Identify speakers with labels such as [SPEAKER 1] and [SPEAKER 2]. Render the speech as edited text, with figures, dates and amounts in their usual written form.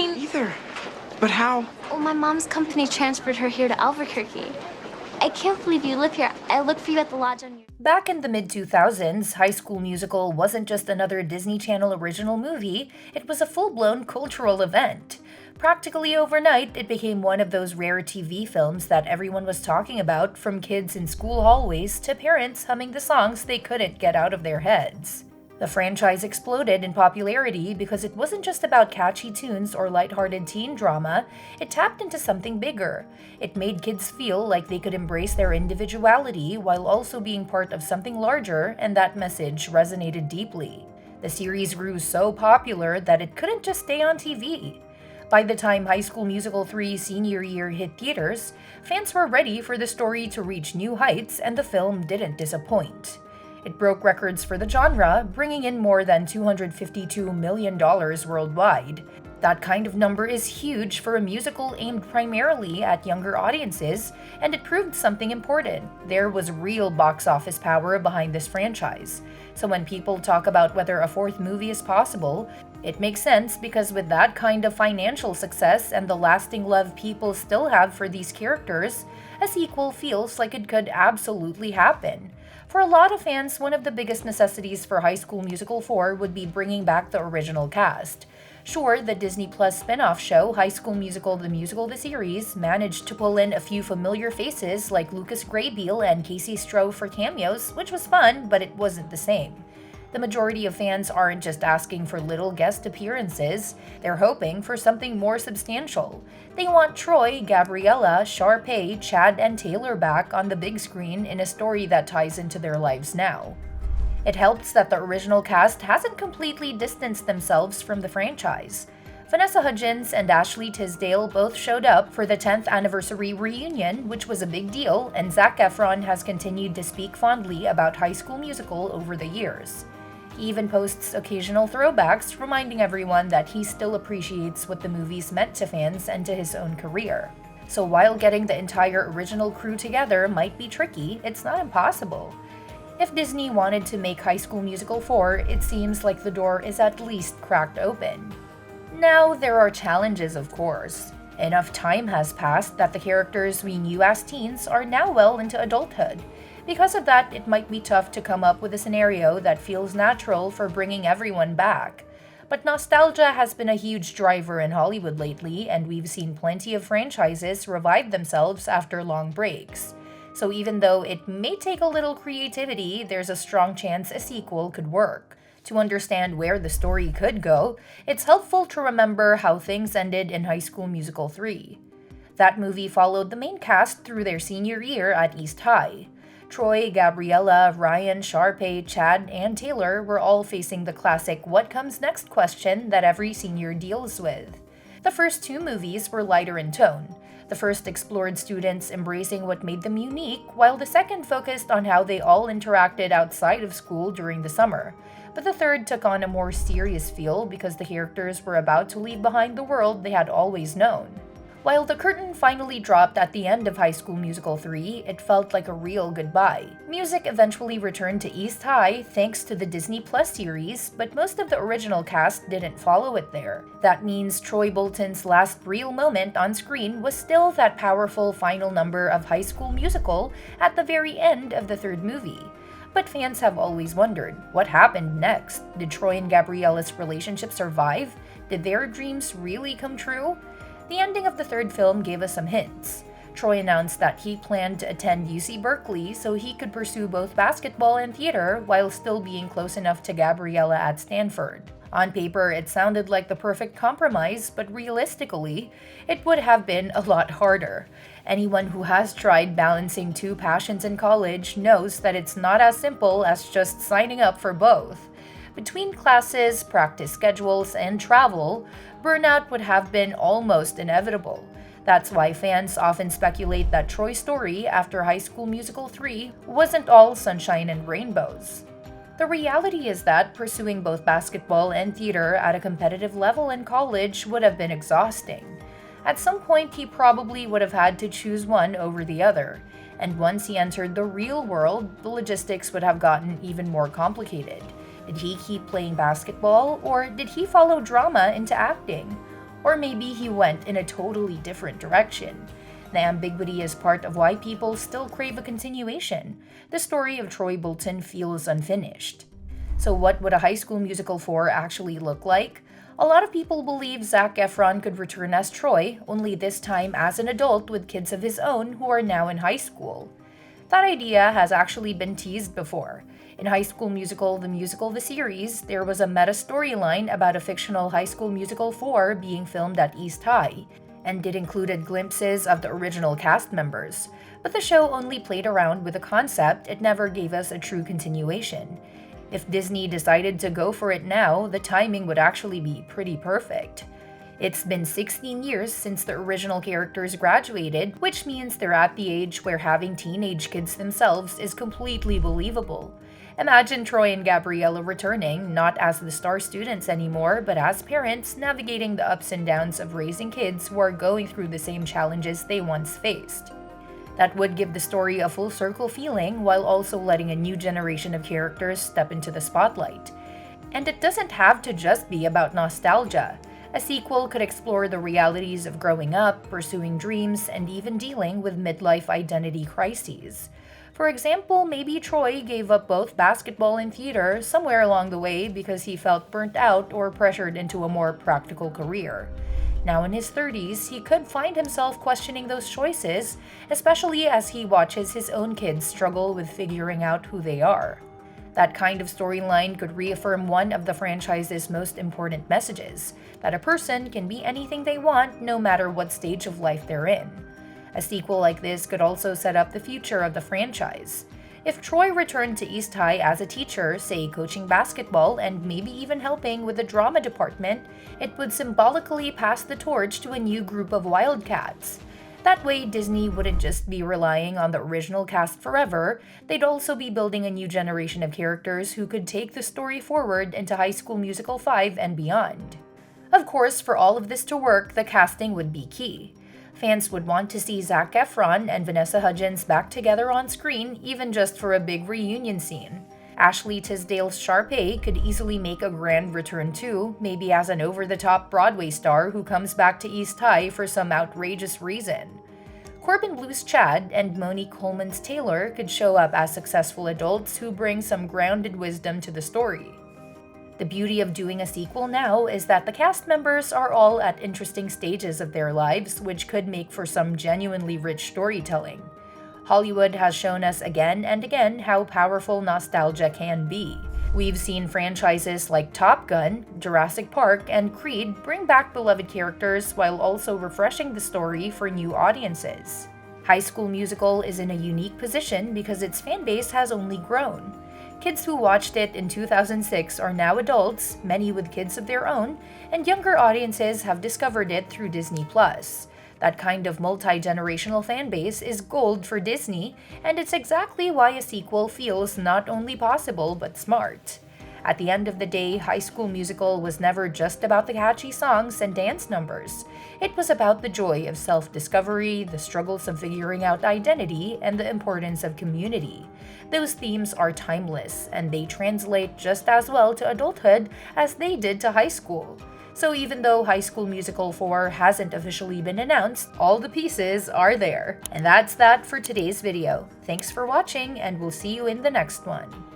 [SPEAKER 1] either. But how?
[SPEAKER 2] Well, my mom's company transferred her here to Albuquerque. I can't believe you live here. I looked for you at the lodge on your...
[SPEAKER 3] Back in the mid-2000s, High School Musical wasn't just another Disney Channel original movie, it was a full-blown cultural event. Practically overnight, it became one of those rare TV films that everyone was talking about, from kids in school hallways to parents humming the songs they couldn't get out of their heads. The franchise exploded in popularity because it wasn't just about catchy tunes or lighthearted teen drama, it tapped into something bigger. It made kids feel like they could embrace their individuality while also being part of something larger, and that message resonated deeply. The series grew so popular that it couldn't just stay on TV. By the time High School Musical 3 senior year hit theaters, fans were ready for the story to reach new heights, and the film didn't disappoint. It broke records for the genre, bringing in more than $252 million worldwide. That kind of number is huge for a musical aimed primarily at younger audiences, and it proved something important. There was real box office power behind this franchise. So when people talk about whether a fourth movie is possible, it makes sense, because with that kind of financial success and the lasting love people still have for these characters, a sequel feels like it could absolutely happen. For a lot of fans, one of the biggest necessities for High School Musical 4 would be bringing back the original cast. Sure, the Disney Plus spin-off show, High School Musical: The Musical the Series, managed to pull in a few familiar faces like Lucas Grabeel and Casey Stroh for cameos, which was fun, but it wasn't the same. The majority of fans aren't just asking for little guest appearances, they're hoping for something more substantial. They want Troy, Gabriella, Sharpay, Chad, and Taylor back on the big screen in a story that ties into their lives now. It helps that the original cast hasn't completely distanced themselves from the franchise. Vanessa Hudgens and Ashley Tisdale both showed up for the 10th anniversary reunion, which was a big deal, and Zac Efron has continued to speak fondly about High School Musical over the years. He even posts occasional throwbacks, reminding everyone that he still appreciates what the movies meant to fans and to his own career. So while getting the entire original crew together might be tricky, it's not impossible. If Disney wanted to make High School Musical 4, it seems like the door is at least cracked open. Now, there are challenges, of course. Enough time has passed that the characters we knew as teens are now well into adulthood. Because of that, it might be tough to come up with a scenario that feels natural for bringing everyone back. But nostalgia has been a huge driver in Hollywood lately, and we've seen plenty of franchises revive themselves after long breaks. So even though it may take a little creativity, there's a strong chance a sequel could work. To understand where the story could go, it's helpful to remember how things ended in High School Musical 3. That movie followed the main cast through their senior year at East High. Troy, Gabriella, Ryan, Sharpay, Chad, and Taylor were all facing the classic "what comes next" question that every senior deals with. The first two movies were lighter in tone. The first explored students embracing what made them unique, while the second focused on how they all interacted outside of school during the summer. But the third took on a more serious feel because the characters were about to leave behind the world they had always known. While the curtain finally dropped at the end of High School Musical 3, it felt like a real goodbye. Music eventually returned to East High thanks to the Disney Plus series, but most of the original cast didn't follow it there. That means Troy Bolton's last real moment on screen was still that powerful final number of High School Musical at the very end of the third movie. But fans have always wondered, what happened next? Did Troy and Gabriella's relationship survive? Did their dreams really come true? The ending of the third film gave us some hints. Troy announced that he planned to attend UC Berkeley so he could pursue both basketball and theater while still being close enough to Gabriella at Stanford. On paper, it sounded like the perfect compromise, but realistically, it would have been a lot harder. Anyone who has tried balancing two passions in college knows that it's not as simple as just signing up for both. Between classes, practice schedules, and travel, burnout would have been almost inevitable. That's why fans often speculate that Troy's story after High School Musical 3 wasn't all sunshine and rainbows. The reality is that pursuing both basketball and theater at a competitive level in college would have been exhausting. At some point, he probably would have had to choose one over the other, and once he entered the real world, the logistics would have gotten even more complicated. Did he keep playing basketball, or did he follow drama into acting? Or maybe he went in a totally different direction. The ambiguity is part of why people still crave a continuation. The story of Troy Bolton feels unfinished. So what would a High School Musical 4 actually look like? A lot of people believe Zac Efron could return as Troy, only this time as an adult with kids of his own who are now in high school. That idea has actually been teased before. In High School Musical, the series, there was a meta storyline about a fictional High School Musical 4 being filmed at East High, and it included glimpses of the original cast members. But the show only played around with the concept, it never gave us a true continuation. If Disney decided to go for it now, the timing would actually be pretty perfect. It's been 16 years since the original characters graduated, which means they're at the age where having teenage kids themselves is completely believable. Imagine Troy and Gabriella returning, not as the star students anymore, but as parents navigating the ups and downs of raising kids who are going through the same challenges they once faced. That would give the story a full circle feeling while also letting a new generation of characters step into the spotlight. And it doesn't have to just be about nostalgia. A sequel could explore the realities of growing up, pursuing dreams, and even dealing with midlife identity crises. For example, maybe Troy gave up both basketball and theater somewhere along the way because he felt burnt out or pressured into a more practical career. Now in his 30s, he could find himself questioning those choices, especially as he watches his own kids struggle with figuring out who they are. That kind of storyline could reaffirm one of the franchise's most important messages, that a person can be anything they want no matter what stage of life they're in. A sequel like this could also set up the future of the franchise. If Troy returned to East High as a teacher, say coaching basketball and maybe even helping with the drama department, it would symbolically pass the torch to a new group of Wildcats. That way, Disney wouldn't just be relying on the original cast forever, they'd also be building a new generation of characters who could take the story forward into High School Musical 5 and beyond. Of course, for all of this to work, the casting would be key. Fans would want to see Zac Efron and Vanessa Hudgens back together on screen, even just for a big reunion scene. Ashley Tisdale's Sharpay could easily make a grand return too, maybe as an over-the-top Broadway star who comes back to East High for some outrageous reason. Corbin Bleu's Chad and Monique Coleman's Taylor could show up as successful adults who bring some grounded wisdom to the story. The beauty of doing a sequel now is that the cast members are all at interesting stages of their lives, which could make for some genuinely rich storytelling. Hollywood has shown us again and again how powerful nostalgia can be. We've seen franchises like Top Gun, Jurassic Park, and Creed bring back beloved characters while also refreshing the story for new audiences. High School Musical is in a unique position because its fanbase has only grown. Kids who watched it in 2006 are now adults, many with kids of their own, and younger audiences have discovered it through Disney+. That kind of multi-generational fanbase is gold for Disney, and it's exactly why a sequel feels not only possible but smart. At the end of the day, High School Musical was never just about the catchy songs and dance numbers. It was about the joy of self-discovery, the struggles of figuring out identity, and the importance of community. Those themes are timeless, and they translate just as well to adulthood as they did to high school. So even though High School Musical 4 hasn't officially been announced, all the pieces are there. And that's that for today's video. Thanks for watching, and we'll see you in the next one.